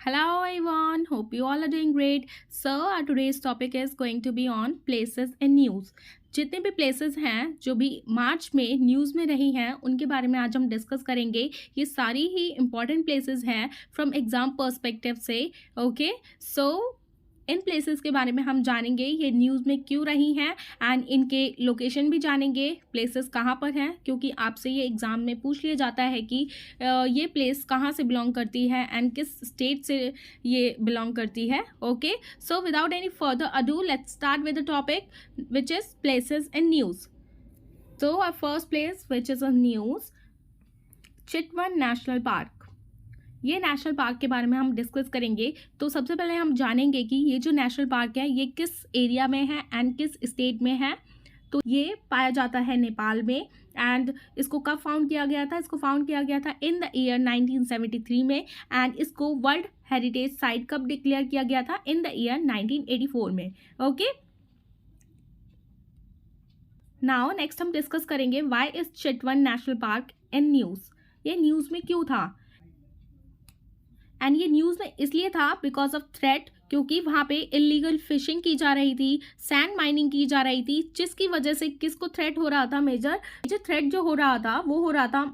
Hello everyone, hope you all are doing great. So our today's topic is going to be on places and news. जितने भी places हैं जो भी मार्च में news में रही हैं उनके बारे में आज हम डिस्कस करेंगे. ये सारी ही इम्पॉर्टेंट प्लेसेस हैं फ्रॉम एग्जाम पर्सपेक्टिव से. ओके, सो इन प्लेसेस के बारे में हम जानेंगे ये न्यूज़ में क्यों रही हैं एंड इनके लोकेशन भी जानेंगे. प्लेसेस कहाँ पर हैं, क्योंकि आपसे ये एग्ज़ाम में पूछ लिया जाता है कि ये प्लेस कहाँ से बिलोंग करती है एंड किस स्टेट से ये बिलोंग करती है. Okay, so without any further ado let's start with the topic which is places in news. So our first place which is a news, Chitwan national park. ये नेशनल पार्क के बारे में हम डिस्कस करेंगे. तो सबसे पहले हम जानेंगे कि ये जो नेशनल पार्क है ये किस एरिया में है एंड किस स्टेट में है. तो ये पाया जाता है नेपाल में. एंड इसको कब फाउंड किया गया था? इसको फाउंड किया गया था इन द ईयर 1973 में. एंड इसको वर्ल्ड हेरिटेज साइट कब डिक्लेयर किया गया था? इन द ईयर 1984 में. ओके, नाउ नेक्स्ट हम डिस्कस करेंगे why is Chitwan national park in news. ये न्यूज़ में क्यों था? एंड ये न्यूज़ में इसलिए था बिकॉज ऑफ थ्रेट, क्योंकि वहाँ पे इलीगल फिशिंग की जा रही थी, सैंड माइनिंग की जा रही थी, जिसकी वजह से किसको थ्रेट हो रहा था? मेजर थ्रेट जो हो रहा था वो हो रहा था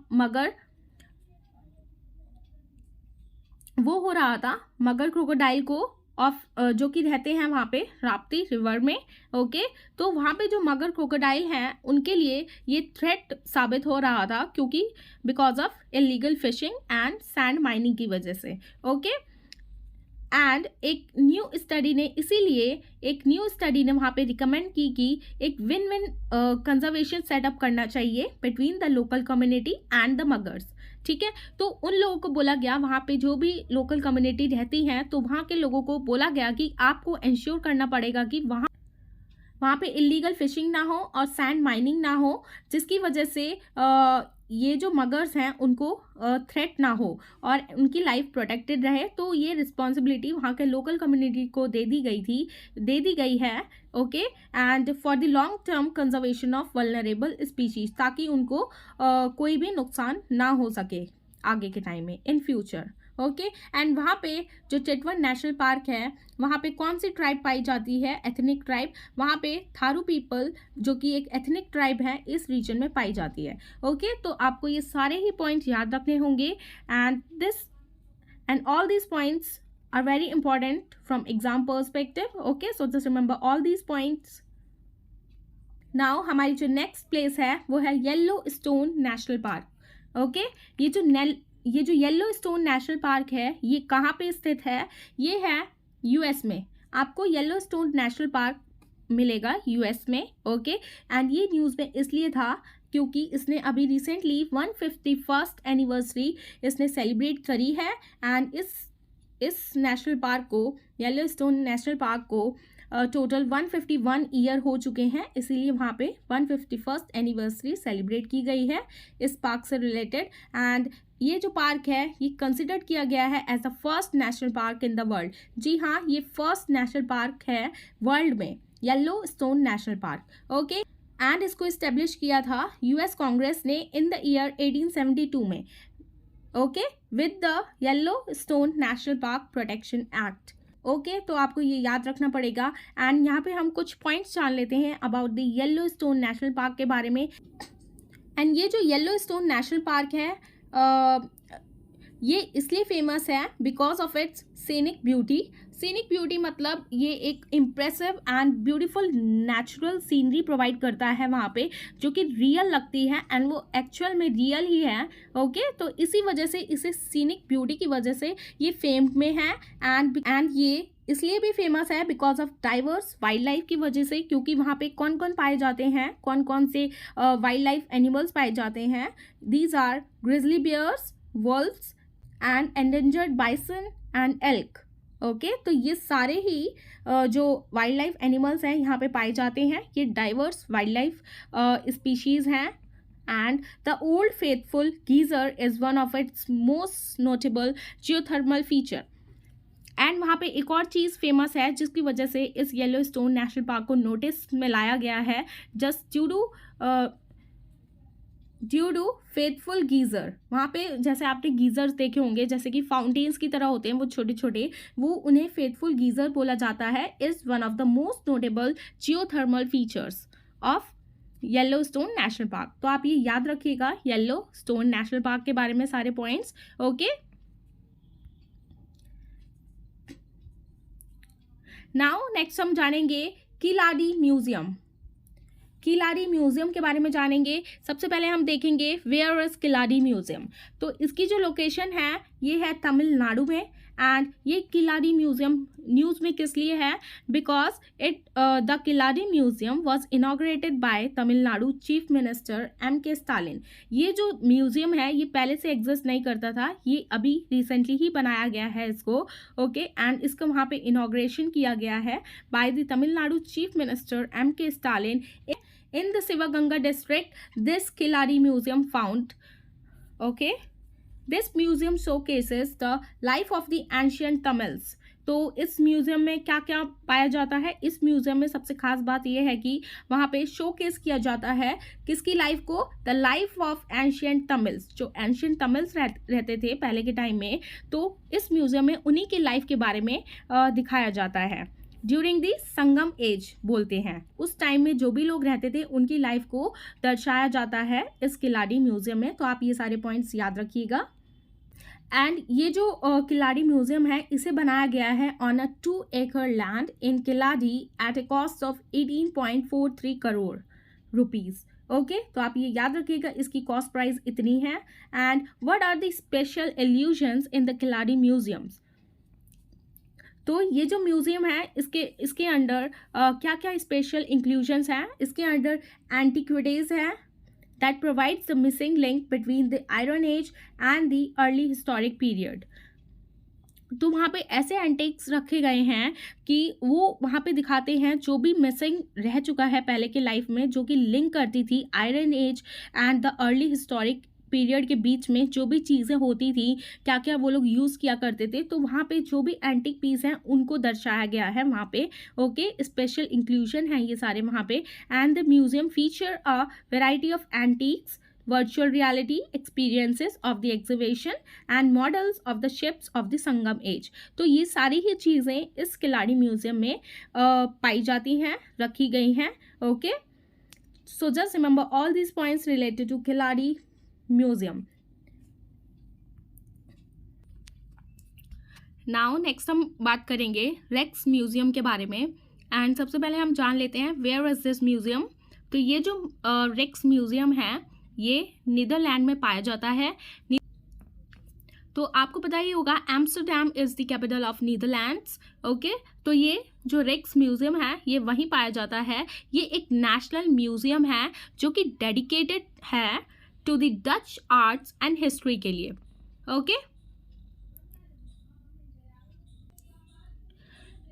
मगर क्रोकोडाइल को ऑफ जो कि रहते हैं वहाँ पे राप्ती रिवर में. ओके, तो वहाँ पे जो मगर क्रोकोडाइल हैं उनके लिए ये थ्रेट साबित हो रहा था, क्योंकि because of illegal fishing and sand mining की वजह से. ओके, एंड एक न्यू स्टडी ने वहाँ पे रिकमेंड की कि एक विन विन कंजर्वेशन सेटअप करना चाहिए between the local community and the muggers. ठीक है, तो उन लोगों को बोला गया, वहाँ पे जो भी लोकल कम्युनिटी रहती हैं तो वहाँ के लोगों को बोला गया कि आपको इंश्योर करना पड़ेगा कि वहाँ पे इलीगल फिशिंग ना हो और सैंड माइनिंग ना हो, जिसकी वजह से ये जो मगर्स हैं उनको थ्रेट ना हो और उनकी लाइफ प्रोटेक्टेड रहे. तो ये रिस्पॉन्सिबिलिटी वहाँ के लोकल कम्युनिटी को दे दी गई है. Okay, and for the long term conservation of vulnerable species, ताकि उनको कोई भी नुकसान ना हो सके आगे के टाइम में, इन फ्यूचर. ओके, एंड वहाँ पे जो चितवन नेशनल पार्क है वहाँ पे कौन सी ट्राइब पाई जाती है? Ethnic tribe. वहाँ पे थारू पीपल जो कि एक एथनिक ट्राइब है इस रीजन में पाई जाती है. ओके, तो आपको ये सारे ही पॉइंट्स याद रखने होंगे and all these points are very important from exam perspective. Okay, so just remember all these points. Now हमारी जो नेक्स्ट प्लेस है वो है Yellowstone national park. Okay, ये जो येलो स्टोन नेशनल पार्क है ये कहाँ पे स्थित है? ये है यूएस में. आपको येलो स्टोन नेशनल पार्क मिलेगा यूएस में. ओके, एंड ये न्यूज़ में इसलिए था क्योंकि इसने अभी रिसेंटली 151st एनिवर्सरी इसने सेलिब्रेट करी है. एंड इस नेशनल पार्क को, येलो स्टोन नेशनल पार्क को टोटल 151 ईयर हो चुके हैं, इसीलिए वहाँ पे 151st एनिवर्सरी सेलिब्रेट की गई है इस पार्क से रिलेटेड. एंड ये जो पार्क है ये कंसिडर किया गया है as the first national park in the world. जी हाँ, ये फर्स्ट नेशनल पार्क है वर्ल्ड में, Yellowstone national park. Okay, and इसको इस्टेब्लिश किया था यूएस कांग्रेस ने इन द ईयर 1872 में. Okay, with the yellow stone national park protection act. Okay, तो आपको ये याद रखना पड़ेगा. एंड यहाँ पे हम कुछ पॉइंट्स जान लेते हैं about the yellow stone national park के बारे में. एंड ये जो येलो स्टोन नेशनल पार्क है ये इसलिए फेमस है because of its scenic beauty. मतलब ये एक impressive and beautiful natural scenery provide करता है वहाँ पे, जो कि रियल लगती है एंड वो एक्चुअल में रियल ही है. ओके, तो इसी वजह से इसे सीनिक ब्यूटी की वजह से ये फेम में है. एंड ये इसलिए भी फेमस है because of diverse wild life की वजह से, क्योंकि वहाँ पे कौन कौन पाए जाते हैं, कौन कौन से वाइल्ड लाइफ एनिमल्स पाए जाते हैं. These are grizzly bears, wolves and endangered bison and elk. Okay, तो ये सारे ही जो वाइल्ड लाइफ एनिमल्स हैं यहाँ पे पाए जाते हैं. ये डाइवर्स वाइल्ड लाइफ स्पीशीज़ हैं. And the old faithful geyser is one of its most notable geothermal feature. And वहाँ पे एक और चीज़ फेमस है जिसकी वजह से इस येलो स्टोन नेशनल पार्क को नोटिस में लाया गया है, just due to due to Faithful geyser, वहाँ पे जैसे आपने गीज़र्स देखे होंगे जैसे कि फाउंटेन्स की तरह होते हैं वो छोटे छोटे, वो उन्हें फेथफुल गीज़र बोला जाता है, is one of the most notable geothermal features of Yellowstone national park. तो आप ये याद रखिएगा येलोस्टोन नेशनल पार्क के बारे में सारे पॉइंट्स। ओके, नाउ नेक्स्ट हम जानेंगे किलाडी म्यूजियम। किलाडी म्यूजियम के बारे में जानेंगे। सबसे पहले हम देखेंगे वेयर इज किलाडी म्यूजियम। तो इसकी जो लोकेशन है ये है तमिलनाडु में, एंड ये किलाडी म्यूजियम न्यूज़ में किस लिए है, because the Keeladi museum was inaugurated by Tamil Nadu chief minister M.K. Stalin. ये जो म्यूजियम है ये पहले से एग्जिस्ट नहीं करता था, ये अभी रिसेंटली ही बनाया गया है इसको। ओके, एंड इसको वहाँ पे इनाग्रेशन किया गया है by the Tamil Nadu chief minister M.K. Stalin in the Sivaganga district. This Kiladi museum found. Okay, this museum showcases the life of the ancient Tamils. तो इस म्यूज़ियम में क्या क्या पाया जाता है, इस म्यूज़ियम में सबसे खास बात यह है कि वहाँ पे शोकेस किया जाता है किसकी लाइफ को, the life of ancient Tamils. जो एंशियंट तमिल्स रहते थे पहले के टाइम में, तो इस म्यूज़ियम में उन्हीं की लाइफ के बारे में दिखाया जाता है। ड्यूरिंग दी संगम एज बोलते हैं, उस टाइम में जो भी लोग रहते थे उनकी लाइफ को दर्शाया जाता है इस किलाडी म्यूजियम में। तो आप ये सारे पॉइंट्स याद रखिएगा। एंड ये जो किलाडी म्यूजियम है इसे बनाया गया है on a 2 acre land in Keeladi at a cost of 18.43 crore rupees. Okay, तो आप ये याद रखिएगा, इसकी कॉस्ट प्राइस इतनी है। And what are the special illusions in the Keeladi museums. तो ये जो म्यूज़ियम है इसके अंडर क्या क्या स्पेशल इंक्लूजन्स हैं, इसके अंडर एंटिक्विटीज़ है that provides the missing link between the iron age and the early historic period. तो वहाँ पे ऐसे एंटिक्स रखे गए हैं कि वो वहाँ पे दिखाते हैं जो भी मिसिंग रह चुका है पहले के लाइफ में, जो कि लिंक करती थी iron age and the early historic period के बीच में जो भी चीज़ें होती थी, क्या क्या वो लोग यूज़ किया करते थे। तो वहाँ पे जो भी एंटिक पीस हैं उनको दर्शाया गया है वहाँ पे। ओके, स्पेशल इंक्लूजन है ये सारे वहाँ पे। And the museum feature a variety of antics, virtual reality experiences of the exhibition and models of the ships of the Sangam age. तो ये सारी ही चीज़ें इस किलाडी म्यूजियम में पाई जाती हैं, रखी गई हैं। Okay, so just remember all these points related to Keeladi museum. Now next हम बात करेंगे रेक्स म्यूजियम के बारे में। एंड सबसे पहले हम जान लेते हैं वेयर इज दिस म्यूजियम। तो ये जो रेक्स म्यूजियम है ये नीदरलैंड में पाया जाता है। तो आपको पता ही होगा Amsterdam is the capital of Netherlands. Okay, तो ये जो रेक्स म्यूजियम है ये वहीं पाया जाता है। ये एक नेशनल म्यूजियम है जो कि डेडिकेटेड है to the Dutch arts and history के लिए। ओके,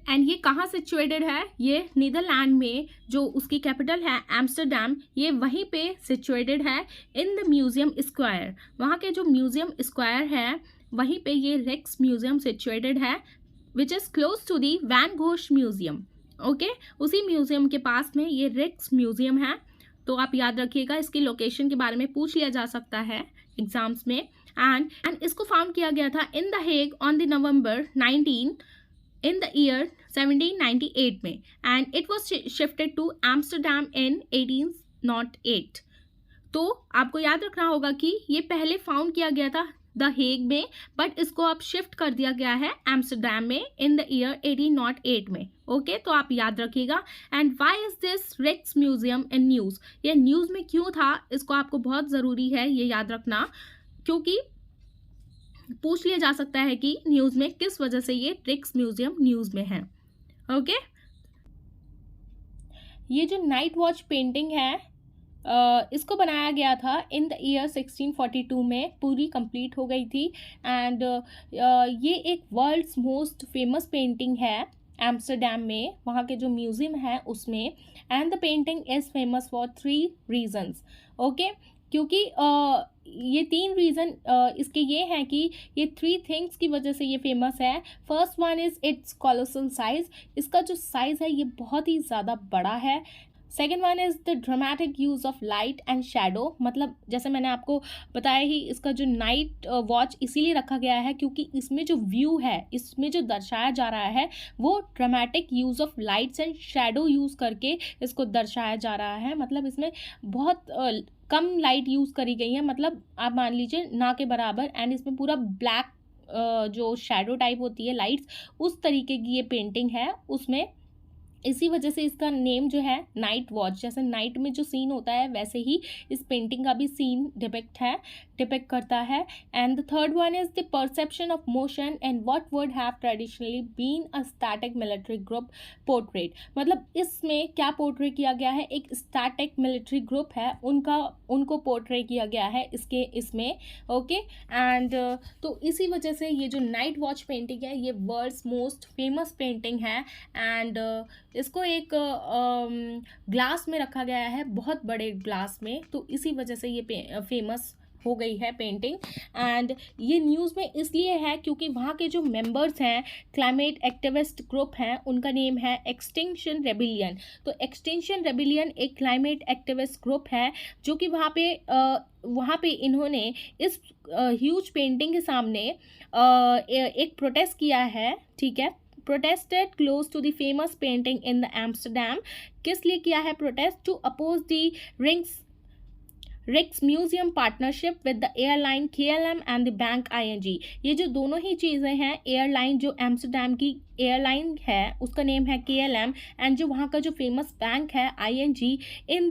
एंड ये कहाँ सिचुएटेड है, ये नीदरलैंड में जो उसकी कैपिटल है एम्स्टरडैम, ये वहीं पे सिचुएटेड है इन द म्यूजियम स्क्वायर। वहाँ के जो म्यूजियम स्क्वायर है वहीं पे ये रेक्स म्यूजियम सिचुएटेड है, which is close to the Van Gogh museum. Okay, उसी म्यूजियम के पास में ये रेक्स म्यूजियम है। तो आप याद रखिएगा, इसकी लोकेशन के बारे में पूछ लिया जा सकता है एग्जाम्स में। एंड इसको फाउंड किया गया था in the Hague on the November 19 in the year 1798 में, and it was shifted to Amsterdam in 1808। तो आपको याद रखना होगा कि ये पहले फाउंड किया गया था द हेग में, बट इसको अब शिफ्ट कर दिया गया है एम्स्टरडैम में इन द ईयर 1808 में। ओके, तो आप याद रखिएगा। And why is this Rijksmuseum in news, ये न्यूज़ में क्यों था, इसको आपको बहुत ज़रूरी है ये याद रखना, क्योंकि पूछ लिया जा सकता है कि न्यूज़ में किस वजह से ये रेक्स म्यूजियम न्यूज़ में है। ओके, ये जो नाइट वॉच पेंटिंग है इसको बनाया गया था इन द ईयर 1642 में, पूरी कंप्लीट हो गई थी। एंड ये एक वर्ल्ड्स मोस्ट फेमस पेंटिंग है एम्स्टरडैम में, वहाँ के जो म्यूजियम है उसमें। And the painting is famous for 3 reasons. Okay, क्योंकि ये 3 रीज़न इसके ये हैं कि ये 3 थिंग्स की वजह से ये फेमस है। First one is it's colossal size, इसका जो साइज़ है ये बहुत ही ज़्यादा बड़ा है। Second one is the dramatic use of light and shadow, मतलब जैसे मैंने आपको बताया ही, इसका जो नाइट वॉच इसीलिए रखा गया है क्योंकि इसमें जो व्यू है, इसमें जो दर्शाया जा रहा है वो dramatic use of lights and shadow use करके इसको दर्शाया जा रहा है। मतलब इसमें बहुत कम लाइट यूज़ करी गई है, मतलब आप मान लीजिए ना के बराबर, एंड इसमें पूरा ब्लैक जो शेडो टाइप होती है लाइट्स, उस तरीके की ये पेंटिंग है उसमें। इसी वजह से इसका नेम जो है नाइट वॉच, जैसे नाइट में जो सीन होता है वैसे ही इस पेंटिंग का भी सीन डिपेक्ट करता है। And the third one is the perception of motion and what would have traditionally been a static military group portrait, मतलब इसमें क्या पोर्ट्रेट किया गया है, एक स्टैटिक मिलिट्री ग्रुप है उनको पोर्ट्रेट किया गया है इसमें। ओके, एंड तो इसी वजह से ये जो नाइट वॉच पेंटिंग है ये वर्ल्ड्स मोस्ट फेमस पेंटिंग है। एंड इसको एक ग्लास में रखा गया है, बहुत बड़े ग्लास में, तो इसी वजह से ये फेमस हो गई है पेंटिंग। एंड ये न्यूज़ में इसलिए है क्योंकि वहाँ के जो मेंबर्स हैं, क्लाइमेट एक्टिविस्ट ग्रुप हैं, उनका नेम है एक्सटिंक्शन रेबिलियन। तो एक्सटिंक्शन रेबिलियन एक क्लाइमेट एक्टिविस्ट ग्रुप है जो कि वहाँ पे इन्होंने इस ह्यूज पेंटिंग के सामने एक प्रोटेस्ट किया है, ठीक है, protested close to the famous painting in the Amsterdam। किस लिए किया है protest? To oppose the Rijksmuseum partnership with the airline KLM and the bank ING। ये जो दोनों ही चीज़ें हैं, एयरलाइन जो एम्स्टरडैम की एयरलाइन है उसका नेम है KLM, एंड जो वहाँ का जो फेमस बैंक है ING, इन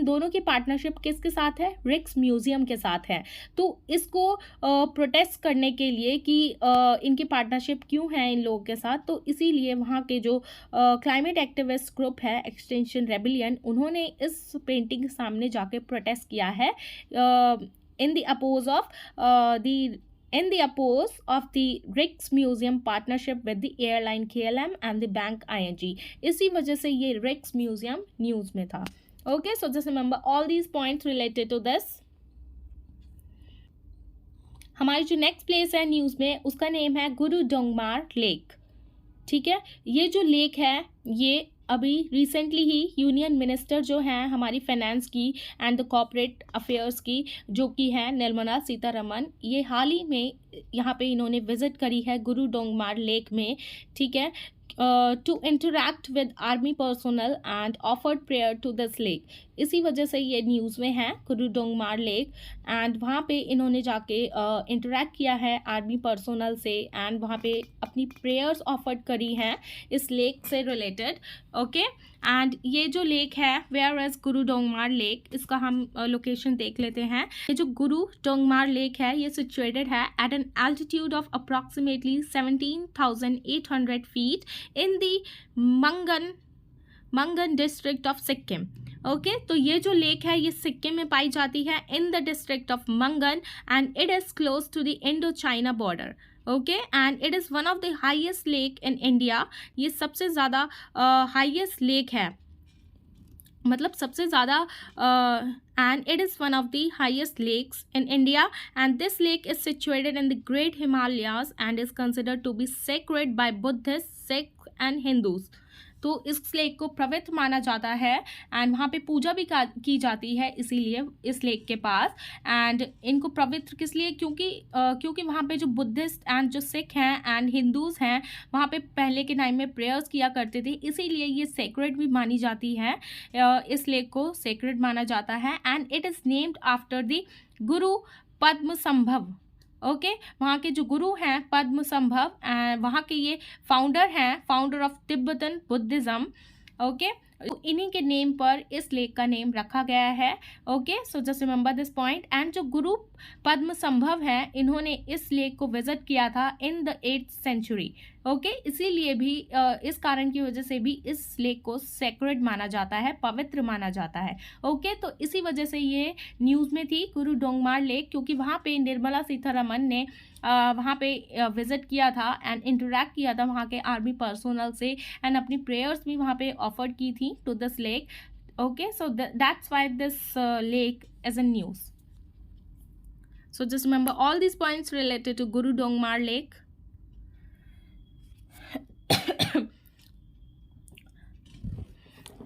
दोनों की पार्टनरशिप किसके साथ है? रिक्स म्यूज़ियम के साथ है। तो इसको प्रोटेस्ट करने के लिए कि इनकी पार्टनरशिप क्यों है इन लोगों के साथ, तो इसीलिए वहाँ के जो क्लाइमेट एक्टिविस्ट ग्रुप है एक्सटिंक्शन रेबिलियन, उन्होंने इस पेंटिंग के सामने जाके प्रोटेस्ट किया है in the oppose of the Rijksmuseum partnership with the airline KLM and the bank ING। इसी वजह से ये Rijksmuseum न्यूज़ में था। Okay, so just remember all these points related to this। हमारी जो नेक्स्ट प्लेस है न्यूज़ में उसका नेम है गुरु डोंगमार लेक, ठीक है। ये जो लेक है ये अभी रिसेंटली ही यूनियन मिनिस्टर जो हैं हमारी फाइनेंस की एंड द कॉर्पोरेट अफेयर्स की, जो कि हैं निर्मला सीतारमन, ये हाल ही में यहाँ पे इन्होंने विजिट करी है गुरु डोंगमार लेक में, ठीक है, to interact with army personnel and offered prayer to this lake. इसी वजह से ये न्यूज़ में है गुरु डोंगमार लेक, एंड वहाँ पे इन्होंने जाके इंटरैक्ट किया है आर्मी पर्सोनल से, एंड वहाँ पे अपनी प्रेयर्स ऑफर्ड करी हैं इस लेक से रिलेटेड। ओके, एंड ये जो लेक है where is Guru Dongmar lake, इसका हम लोकेशन देख लेते हैं। ये जो गुरु डोंगमार लेक है ये सिचुएटेड है at an altitude of approximately 17,800 feet in the Mangan district of Sikkim. Okay, तो ये जो लेक है ये सिक्किम में पाई जाती है in the district of Mangan, and it is close to the Indo China border. Okay, and it is one of the highest lake in India. ये सबसे ज़्यादा हाईएस्ट लेक है, मतलब सबसे ज़्यादा, and it is one of the highest lakes in India, and this lake is situated in the Great Himalayas and is considered to be sacred by Buddhist, Sikh and Hindus. तो इस lake को पवित्र माना जाता है एंड वहाँ पे पूजा भी की जाती है, इसीलिए इस लेक के पास। एंड इनको पवित्र किस लिए? क्योंकि वहाँ पे जो बुद्धिस्ट एंड जो सिख हैं एंड हिंदूज़ हैं वहाँ पे पहले के टाइम में प्रेयर्स किया करते थे, इसीलिए ये सेक्रेड भी मानी जाती है। इस लेक को सेक्रेड माना जाता है, and it is named after the Guru Padmasambhava. Okay, वहाँ के जो गुरु हैं पद्मसंभव, वहाँ के ये founder of Tibetan Buddhism. Okay, तो इन्हीं के नेम पर इस लेक का नेम रखा गया है। Okay, so just remember this point. And जो गुरु पद्मसंभव हैं इन्होंने इस लेक को विजिट किया था in the 8th century. Okay, इसीलिए भी इस कारण की वजह से भी इस लेक को सेक्रेड माना जाता है, पवित्र माना जाता है। ओके, तो इसी वजह से ये न्यूज़ में थी गुरु डोंगमार लेक, क्योंकि वहाँ पे निर्मला सीतारमन ने वहाँ पे विजिट किया था एंड इंटरैक्ट किया था वहाँ के आर्मी पर्सोनल से, एंड अपनी प्रेयर्स भी वहाँ पे ऑफर्ड की थी to this lake. Okay, so that's why this lake is in news. So just remember all these points related to Guru Dongmar Lake।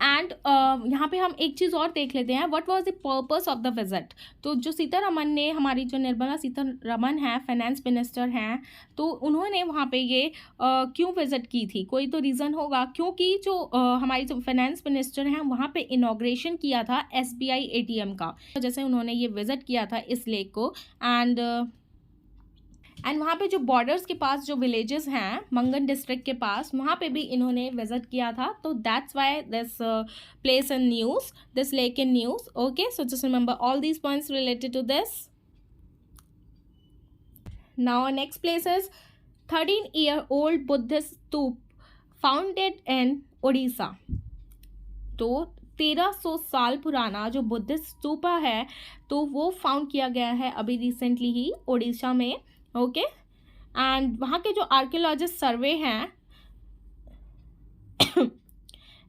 And यहाँ पे हम एक चीज़ और देख लेते हैं, what was the purpose of the visit. तो जो सीतारमन ने, हमारी जो निर्मला सीतारमन है, फाइनेंस मिनिस्टर हैं, तो उन्होंने वहाँ पे ये क्यों विजिट की थी, कोई तो रीज़न होगा। क्योंकि जो हमारी जो फाइनेंस मिनिस्टर हैं वहाँ पे इनॉग्रेशन किया था SBI ATM का, जैसे उन्होंने ये विजिट किया था इस लेक को। एंड वहाँ पे जो बॉर्डर्स के पास जो विलेजेस हैं मंगन डिस्ट्रिक्ट के पास, वहाँ पे भी इन्होंने विजिट किया था। तो that's why this place in news, this lake in news. Okay, so just remember all these points related to this. Now our next place is 13-year-old Buddhist stupa founded in Odisha. तो 1300 साल पुराना जो बुद्धिस्ट स्तूपा है, तो वो फाउंड किया गया है अभी रिसेंटली ही ओडिशा में। ओके, एंड वहाँ के जो आर्कियोलॉजिस्ट सर्वे हैं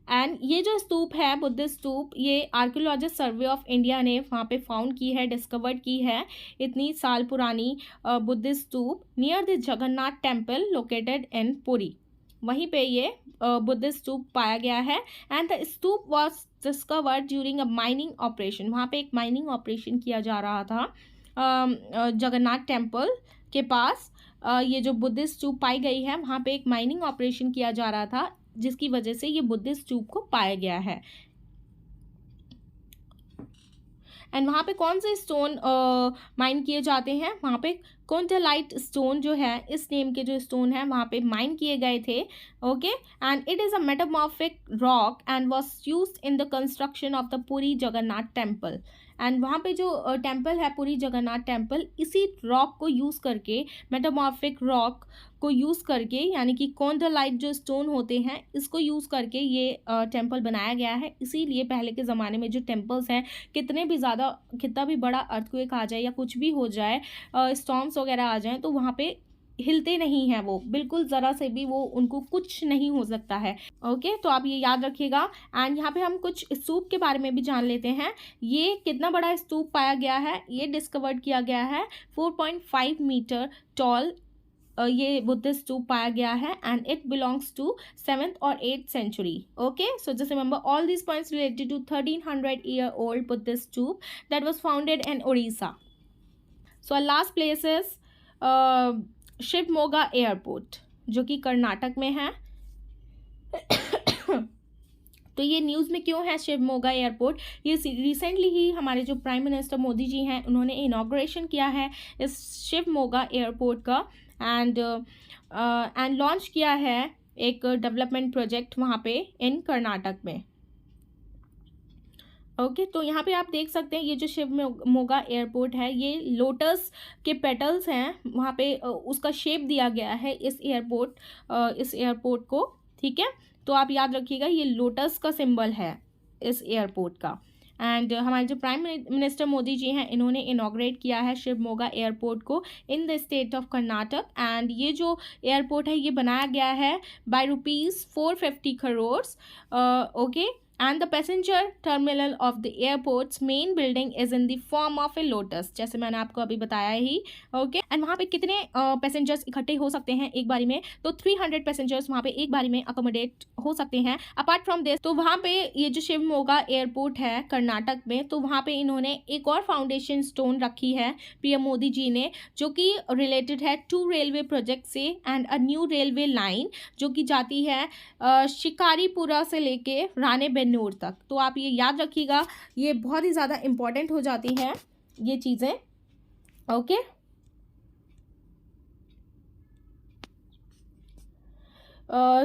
एंड ये जो स्तूप है बुद्धिस्ट स्तूप, ये आर्कियोलॉजिस्ट सर्वे ऑफ इंडिया ने वहाँ पे फाउंड की है, डिस्कवर्ड की है इतनी साल पुरानी Buddhist stupa near the Jagannath temple located in Puri. वहीं पे ये बुद्धिस्ट स्तूप पाया गया है। And the stupa was discovered during a mining operation. वहाँ पे एक माइनिंग ऑपरेशन किया जा रहा था जगन्नाथ टेम्पल के पास। ये जो बुद्धिस्ट स्तूप पाई गई है, वहाँ पे एक माइनिंग ऑपरेशन किया जा रहा था, जिसकी वजह से ये बुद्धिस्ट स्तूप को पाया गया है। एंड वहाँ पे कौन से स्टोन माइन किए जाते हैं, वहाँ पे कोंडालाइट स्टोन जो है, इस नेम के जो स्टोन है वहाँ पे माइन किए गए थे। Okay, and it is a metamorphic rock and was used in the construction of the Puri Jagannath temple. And वहाँ पे जो टेम्पल है पुरी जगन्नाथ टेम्पल, इसी रॉक को यूज़ करके, मेटामॉर्फिक रॉक को यूज़ करके, यानी कि कोंडालाइट जो स्टोन होते हैं इसको यूज़ करके ये टेम्पल बनाया गया है। इसीलिए पहले के ज़माने में जो टेम्पल्स हैं, कितना भी बड़ा अर्थक्वेक आ जाए या कुछ भी हो जाए, स्टॉर्म्स वगैरह आ जाएं, तो वहाँ पे हिलते नहीं हैं वो, बिल्कुल ज़रा से भी वो, उनको कुछ नहीं हो सकता है। ओके, तो आप ये याद रखिएगा। एंड यहाँ पे हम कुछ स्तूप के बारे में भी जान लेते हैं। ये कितना बड़ा स्तूप पाया गया है, ये डिस्कवर्ड किया गया है 4.5 मीटर टॉल ये बुद्धिस्ट स्तूप पाया गया है। And it belongs to 7th और 8th century. Okay, so just remember all these points related to 1300-year-old Buddhist stupa that was founded in Odisha. So our last place is Shivamogga airport, जो कि कर्नाटक में है। तो ये न्यूज़ में क्यों है शिवमोगा एयरपोर्ट? ये रिसेंटली ही हमारे जो प्राइम मिनिस्टर मोदी जी हैं, उन्होंने इनॉग्रेशन किया है इस शिवमोगा एयरपोर्ट का। एंड लॉन्च किया है एक डेवलपमेंट प्रोजेक्ट वहाँ पे इन कर्नाटक में। ओके, तो यहाँ पे आप देख सकते हैं ये जो शिवमोगा एयरपोर्ट है, ये लोटस के पेटल्स हैं, वहाँ पे उसका शेप दिया गया है इस एयरपोर्ट को। ठीक है, तो आप याद रखिएगा ये लोटस का सिंबल है इस एयरपोर्ट का। एंड हमारे जो प्राइम मिनिस्टर मोदी जी हैं, इन्होंने इनॉग्रेट किया है शिवमोगा एयरपोर्ट को in the state of Karnataka. And ये जो एयरपोर्ट है ये बनाया गया है by ₹450 crore. Okay, and the passenger terminal of the airport's main building is in the form of a lotus, जैसे मैंने आपको अभी बताया ही। ओके, एंड वहाँ पे कितने पैसेंजर्स इकट्ठे हो सकते हैं एक बारी में? तो 300 पैसेंजर्स वहाँ पे एक बारी में अकोमोडेट हो सकते हैं। अपार्ट फ्रॉम दिस, तो वहाँ पे ये जो शिवमोगा एयरपोर्ट है कर्नाटक में, तो वहाँ पे इन्होंने एक और फाउंडेशन स्टोन रखी है पीएम मोदी जी ने, जो कि रिलेटेड है 2 रेलवे प्रोजेक्ट से and a new railway line जो कि जाती है शिकारीपुरा से लेके रानेबेन्नूर तक। तो आप ये याद रखिएगा, ये बहुत ही ज़्यादा इम्पॉर्टेंट हो जाती हैं ये चीज़ें। ओके,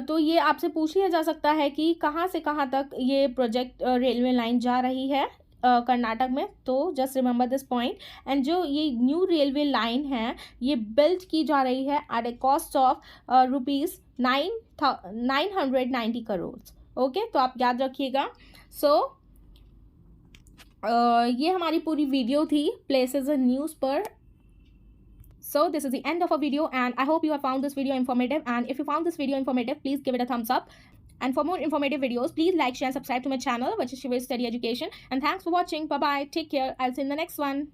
तो ये आपसे पूछ लिया जा सकता है कि कहाँ से कहाँ तक ये प्रोजेक्ट रेलवे लाइन जा रही है कर्नाटक में। तो just remember this point. And जो ये न्यू रेलवे लाइन है, ये बिल्ड की जा रही है at a cost of ₹990 crore. Okay, तो आप याद रखिएगा। सो ये हमारी पूरी वीडियो थी प्लेसेस एंड न्यूज़ पर। So this is the end of our video, and I hope you have found this video informative. And if you found this video informative, please give it a thumbs up. And for more informative videos, please like, share, and subscribe to my channel, which is Shiva's Study Education. And thanks for watching. Bye bye. Take care. I'll see you in the next one.